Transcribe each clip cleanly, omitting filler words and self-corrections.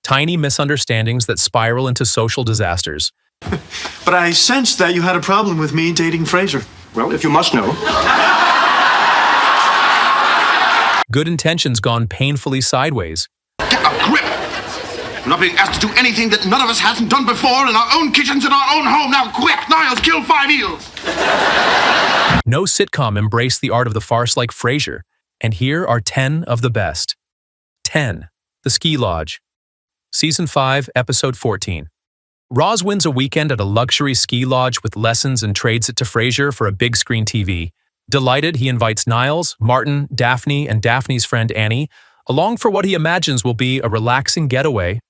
tiny misunderstandings that spiral into social disasters. But I sensed that you had a problem with me dating Frasier. Well, if you must know. Good intentions gone painfully sideways. Get a grip! We're not being asked to do anything that none of us hasn't done before in our own kitchens in our own home. Now, quick, Niles, kill 5 eels! No sitcom embraced the art of the farce like Frasier, and here are 10 of the best. 10. The Ski Lodge. Season 5, Episode 14. Roz wins a weekend at a luxury ski lodge with lessons and trades it to Frasier for a big screen TV. Delighted, he invites Niles, Martin, Daphne, and Daphne's friend Annie along for what he imagines will be a relaxing getaway.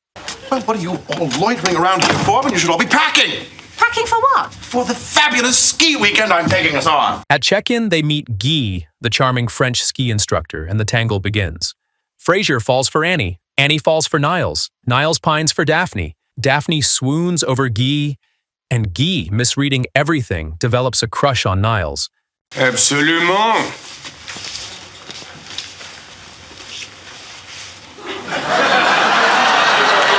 Well, what are you all loitering around here for when you should all be packing? Packing for what? For the fabulous ski weekend I'm taking us on. At check-in, they meet Guy, the charming French ski instructor, and the tangle begins. Frasier falls for Annie. Annie falls for Niles. Niles pines for Daphne. Daphne swoons over Guy, and Guy, misreading everything, develops a crush on Niles. Absolument.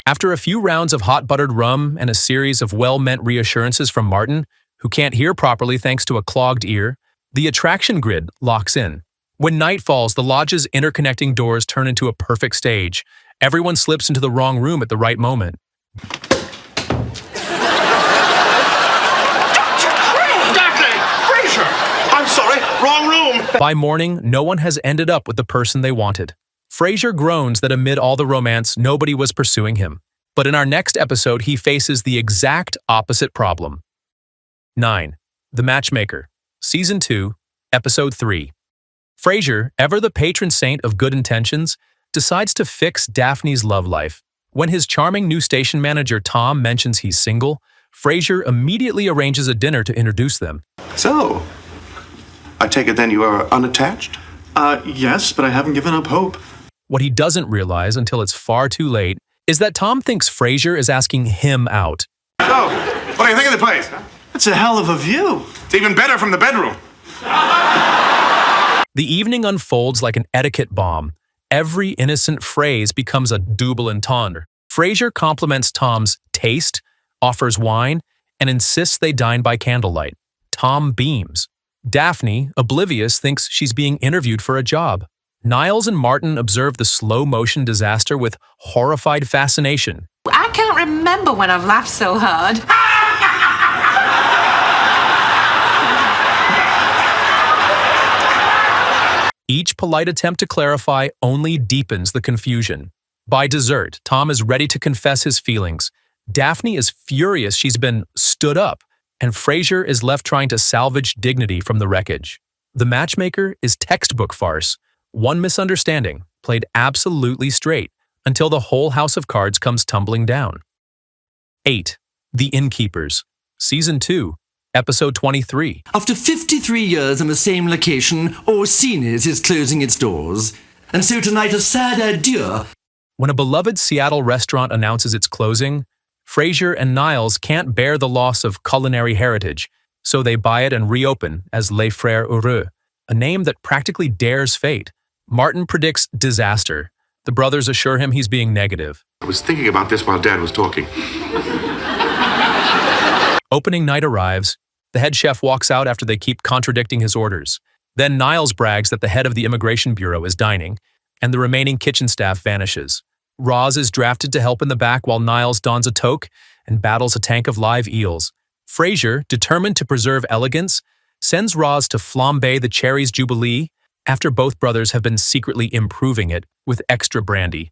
After a few rounds of hot buttered rum and a series of well-meant reassurances from Martin, who can't hear properly thanks to a clogged ear, the attraction grid locks in. When night falls, the lodge's interconnecting doors turn into a perfect stage. Everyone slips into the wrong room at the right moment. Sorry, wrong room. By morning, no one has ended up with the person they wanted. Frasier groans that amid all the romance, nobody was pursuing him. But in our next episode, he faces the exact opposite problem. 9. The Matchmaker. Season 2, Episode 3. Frasier, ever the patron saint of good intentions, decides to fix Daphne's love life. When his charming new station manager Tom mentions he's single, Frasier immediately arranges a dinner to introduce them. So, I take it then you are unattached? Yes, but I haven't given up hope. What he doesn't realize until it's far too late is that Tom thinks Frasier is asking him out. So, what do you think of the place? It's a hell of a view. It's even better from the bedroom. The evening unfolds like an etiquette bomb. Every innocent phrase becomes a double entendre. Frasier compliments Tom's taste, offers wine, and insists they dine by candlelight. Tom beams. Daphne, oblivious, thinks she's being interviewed for a job. Niles and Martin observe the slow-motion disaster with horrified fascination. I can't remember when I've laughed so hard. Each polite attempt to clarify only deepens the confusion. By dessert, Tom is ready to confess his feelings. Daphne is furious she's been stood up, and Frasier is left trying to salvage dignity from the wreckage. The Matchmaker is textbook farce. One misunderstanding, played absolutely straight, until the whole house of cards comes tumbling down. 8. The Innkeepers. Season 2, Episode 23. After 53 years in the same location, Orsini's is closing its doors. And so tonight a sad adieu. When a beloved Seattle restaurant announces its closing, Frasier and Niles can't bear the loss of culinary heritage, so they buy it and reopen as Les Frères Heureux, a name that practically dares fate. Martin predicts disaster. The brothers assure him he's being negative. I was thinking about this while Dad was talking. Opening night arrives. The head chef walks out after they keep contradicting his orders. Then Niles brags that the head of the Immigration Bureau is dining, and the remaining kitchen staff vanishes. Roz is drafted to help in the back while Niles dons a toque and battles a tank of live eels. Frasier, determined to preserve elegance, sends Roz to flambe the Cherries Jubilee after both brothers have been secretly improving it with extra brandy.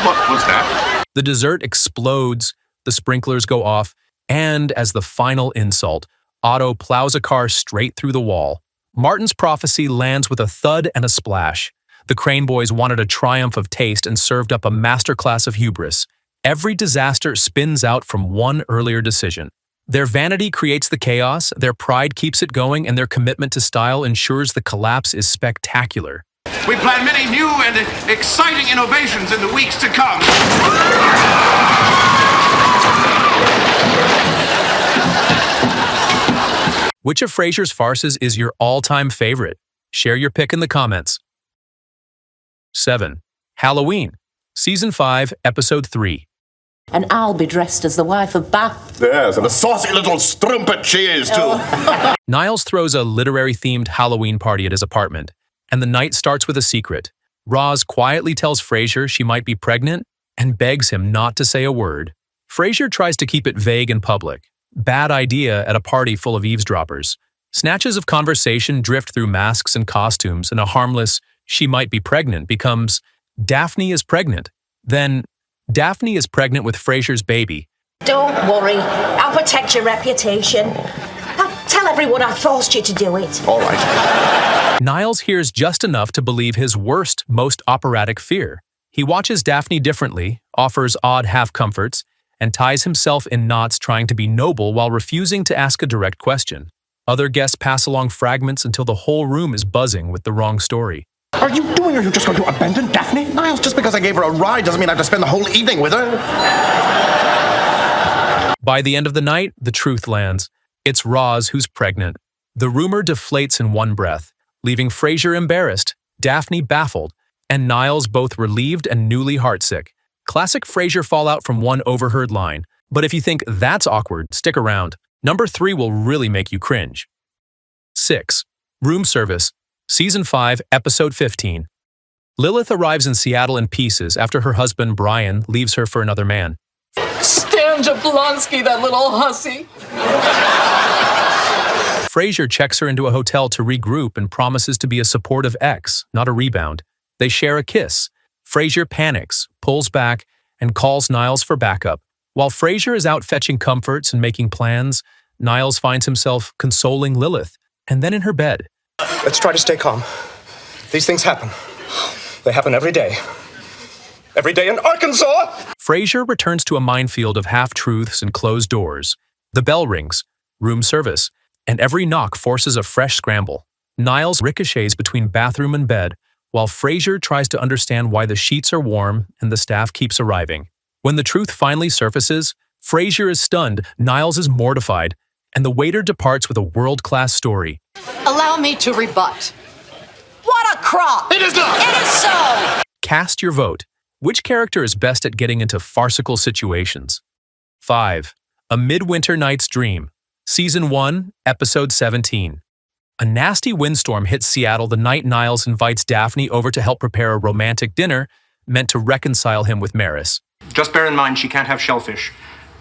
What was that? The dessert explodes, the sprinklers go off, and as the final insult, Otto plows a car straight through the wall. Martin's prophecy lands with a thud and a splash. The Crane Boys wanted a triumph of taste and served up a masterclass of hubris. Every disaster spins out from one earlier decision. Their vanity creates the chaos, their pride keeps it going, and their commitment to style ensures the collapse is spectacular. We plan many new and exciting innovations in the weeks to come. Which of Frasier's farces is your all-time favorite? Share your pick in the comments. 7. Halloween, Season 5, Episode 3. And I'll be dressed as the wife of Bath. Yes, and a saucy little strumpet she is, too. Niles throws a literary-themed Halloween party at his apartment, and the night starts with a secret. Roz quietly tells Frasier she might be pregnant and begs him not to say a word. Frasier tries to keep it vague in public. Bad idea at a party full of eavesdroppers. Snatches of conversation drift through masks and costumes, and a harmless "she might be pregnant" becomes "Daphne is pregnant." Then, Daphne is pregnant with Frasier's baby. Don't worry, I'll protect your reputation. I'll tell everyone I forced you to do it. All right. Niles hears just enough to believe his worst, most operatic fear. He watches Daphne differently, offers odd half-comforts, and ties himself in knots trying to be noble while refusing to ask a direct question. Other guests pass along fragments until the whole room is buzzing with the wrong story. Are you doing or are you just going to abandon Daphne? Niles, just because I gave her a ride doesn't mean I have to spend the whole evening with her. By the end of the night, the truth lands. It's Roz who's pregnant. The rumor deflates in one breath, leaving Frasier embarrassed, Daphne baffled, and Niles both relieved and newly heartsick. Classic Frasier fallout from one overheard line. But if you think that's awkward, stick around. Number 3 will really make you cringe. 6. Room Service, Season 5, Episode 15. Lilith arrives in Seattle in pieces after her husband, Brian, leaves her for another man. Stan Jablonski, that little hussy. Frasier checks her into a hotel to regroup and promises to be a supportive ex, not a rebound. They share a kiss. Frasier panics, pulls back, and calls Niles for backup. While Frasier is out fetching comforts and making plans, Niles finds himself consoling Lilith, and then in her bed. Let's try to stay calm. These things happen. They happen every day. Every day in Arkansas! Frasier returns to a minefield of half-truths and closed doors. The bell rings, room service, and every knock forces a fresh scramble. Niles ricochets between bathroom and bed, while Frasier tries to understand why the sheets are warm and the staff keeps arriving. When the truth finally surfaces, Frasier is stunned, Niles is mortified, and the waiter departs with a world-class story. Allow me to rebut. What a crop! It is not! It is so! Cast your vote. Which character is best at getting into farcical situations? 5. A Midwinter Night's Dream, Season 1, Episode 17. A nasty windstorm hits Seattle the night Niles invites Daphne over to help prepare a romantic dinner meant to reconcile him with Maris. Just bear in mind she can't have shellfish,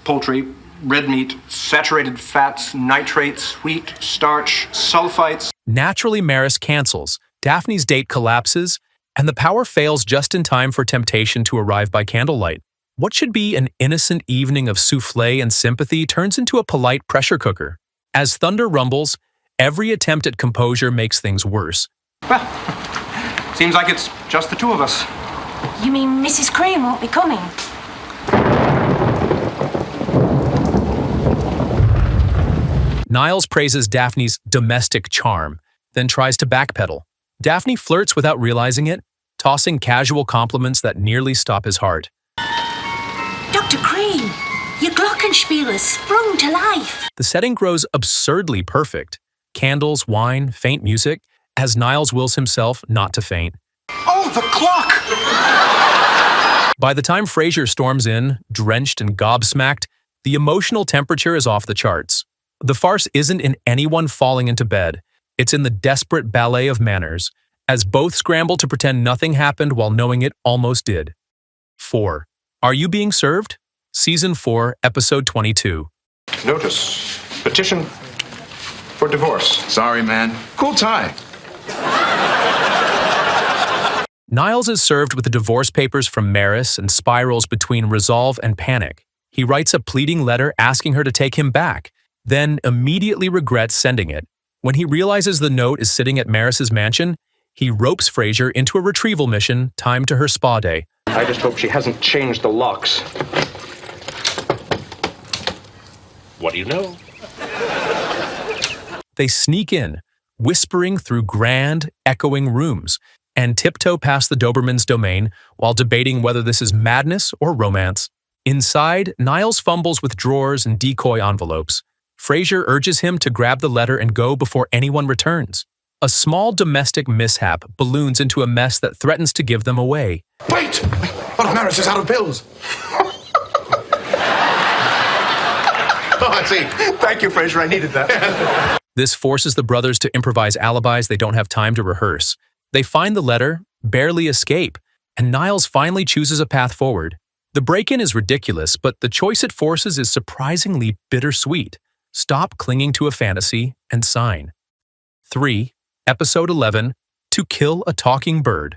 poultry, red meat, saturated fats, nitrates, wheat, starch, sulfites. Naturally, Maris cancels, Daphne's date collapses, and the power fails just in time for temptation to arrive by candlelight. What should be an innocent evening of soufflé and sympathy turns into a polite pressure cooker. As thunder rumbles, every attempt at composure makes things worse. Well, seems like it's just the two of us. You mean Mrs. Cream won't be coming? Niles praises Daphne's domestic charm, then tries to backpedal. Daphne flirts without realizing it, tossing casual compliments that nearly stop his heart. Dr. Cream, your glockenspiel has sprung to life. The setting grows absurdly perfect. Candles, wine, faint music, as Niles wills himself not to faint. Oh, the clock! By the time Frasier storms in, drenched and gobsmacked, the emotional temperature is off the charts. The farce isn't in anyone falling into bed. It's in the desperate ballet of manners, as both scramble to pretend nothing happened while knowing it almost did. 4. Are You Being Served? Season 4, Episode 22. Notice. Petition for divorce. Sorry, man. Cool tie. Niles is served with the divorce papers from Maris and spirals between resolve and panic. He writes a pleading letter asking her to take him back, then immediately regrets sending it. When he realizes the note is sitting at Maris's mansion, he ropes Frasier into a retrieval mission timed to her spa day. I just hope she hasn't changed the locks. What do you know? They sneak in, whispering through grand, echoing rooms, and tiptoe past the Doberman's domain while debating whether this is madness or romance. Inside, Niles fumbles with drawers and decoy envelopes. Frasier urges him to grab the letter and go before anyone returns. A small domestic mishap balloons into a mess that threatens to give them away. Wait! One of Maris is out of pills. Oh, I see. Thank you, Frasier. I needed that. This forces the brothers to improvise alibis they don't have time to rehearse. They find the letter, barely escape, and Niles finally chooses a path forward. The break-in is ridiculous, but the choice it forces is surprisingly bittersweet. Stop clinging to a fantasy and sign. 3. Episode 11, To Kill a Talking Bird.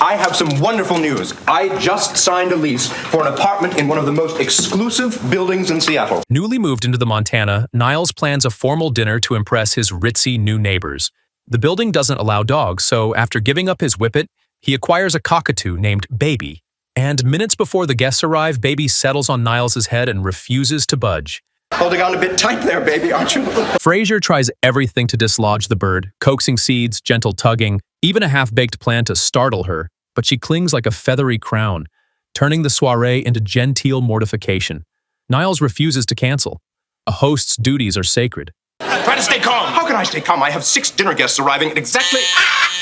I have some wonderful news. I just signed a lease for an apartment in one of the most exclusive buildings in Seattle. Newly moved into the Montana, Niles plans a formal dinner to impress his ritzy new neighbors. The building doesn't allow dogs, so after giving up his whippet, he acquires a cockatoo named Baby. And minutes before the guests arrive, Baby settles on Niles' head and refuses to budge. Holding on a bit tight there, baby, aren't you? Frasier tries everything to dislodge the bird, coaxing seeds, gentle tugging, even a half-baked plan to startle her, but she clings like a feathery crown, turning the soiree into genteel mortification. Niles refuses to cancel. A host's duties are sacred. Try to stay calm. How can I stay calm? I have 6 dinner guests arriving at exactly...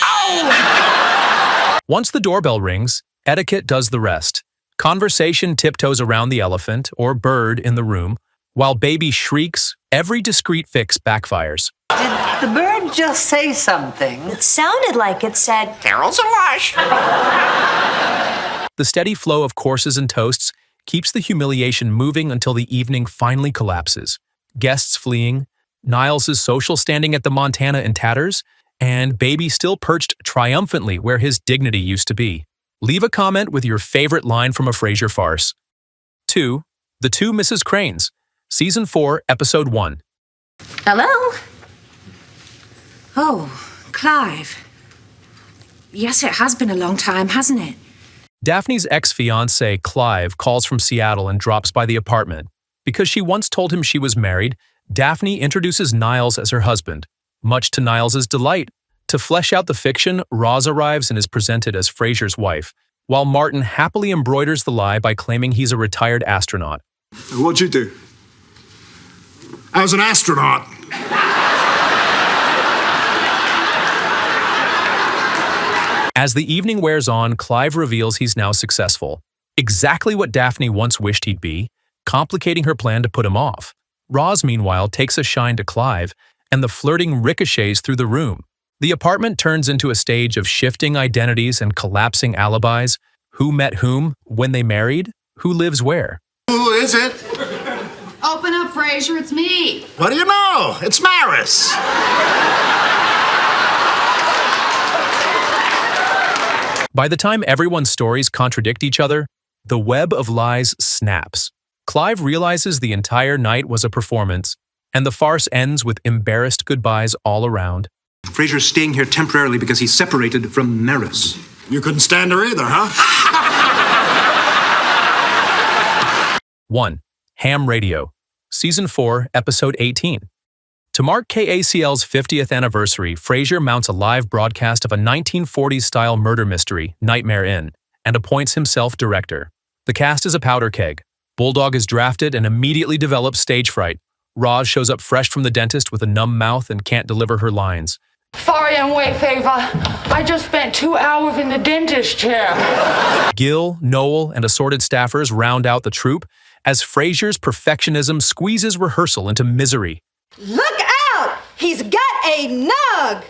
Ow! Once the doorbell rings, etiquette does the rest. Conversation tiptoes around the elephant, or bird, in the room. While Baby shrieks, every discreet fix backfires. Did the bird just say something? It sounded like it said, Carol's a lush. The steady flow of courses and toasts keeps the humiliation moving until the evening finally collapses. Guests fleeing, Niles' social standing at the Montana in tatters, and Baby still perched triumphantly where his dignity used to be. Leave a comment with your favorite line from a Frasier farce. 2. The Two Mrs. Cranes. Season 4, Episode 1. Hello? Oh, Clive. Yes, it has been a long time, hasn't it? Daphne's ex-fiancé, Clive, calls from Seattle and drops by the apartment. Because she once told him she was married, Daphne introduces Niles as her husband. Much to Niles' delight. To flesh out the fiction, Roz arrives and is presented as Frasier's wife, while Martin happily embroiders the lie by claiming he's a retired astronaut. What'd you do? I was an astronaut. As the evening wears on, Clive reveals he's now successful. Exactly what Daphne once wished he'd be, complicating her plan to put him off. Roz, meanwhile, takes a shine to Clive, and the flirting ricochets through the room. The apartment turns into a stage of shifting identities and collapsing alibis. Who met whom, when they married, who lives where. Who is it? Open up, Frasier, it's me. What do you know? It's Maris. By the time everyone's stories contradict each other, the web of lies snaps. Clive realizes the entire night was a performance, and the farce ends with embarrassed goodbyes all around. Frasier's staying here temporarily because he's separated from Maris. You couldn't stand her either, huh? 1. Ham Radio. Season 4, Episode 18. To mark KACL's 50th anniversary, Frasier mounts a live broadcast of a 1940s-style murder mystery, Nightmare Inn, and appoints himself director. The cast is a powder keg. Bulldog is drafted and immediately develops stage fright. Roz shows up fresh from the dentist with a numb mouth and can't deliver her lines. Sorry I'm way favor. I just spent 2 hours in the dentist chair. Gil, Noel, and assorted staffers round out the troupe as Frasier's perfectionism squeezes rehearsal into misery. Look out! He's got a nug!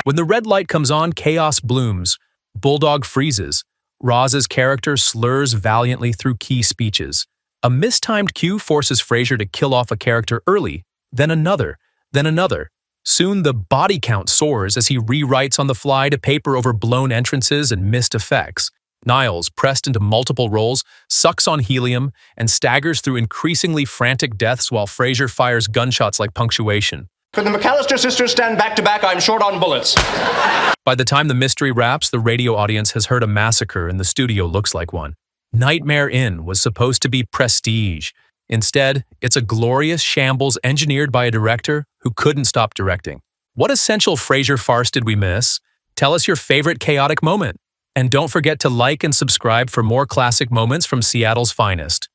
When the red light comes on, chaos blooms. Bulldog freezes. Roz's character slurs valiantly through key speeches. A mistimed cue forces Frasier to kill off a character early, then another. Soon the body count soars as he rewrites on the fly to paper over blown entrances and missed effects. Niles, pressed into multiple roles, sucks on helium and staggers through increasingly frantic deaths while Frasier fires gunshots like punctuation. Could the McAllister sisters stand back to back? I'm short on bullets. By the time the mystery wraps, the radio audience has heard a massacre and the studio looks like one. Nightmare Inn was supposed to be prestige. Instead, it's a glorious shambles engineered by a director who couldn't stop directing. What essential Frasier farce did we miss? Tell us your favorite chaotic moment. And don't forget to like and subscribe for more classic moments from Seattle's finest.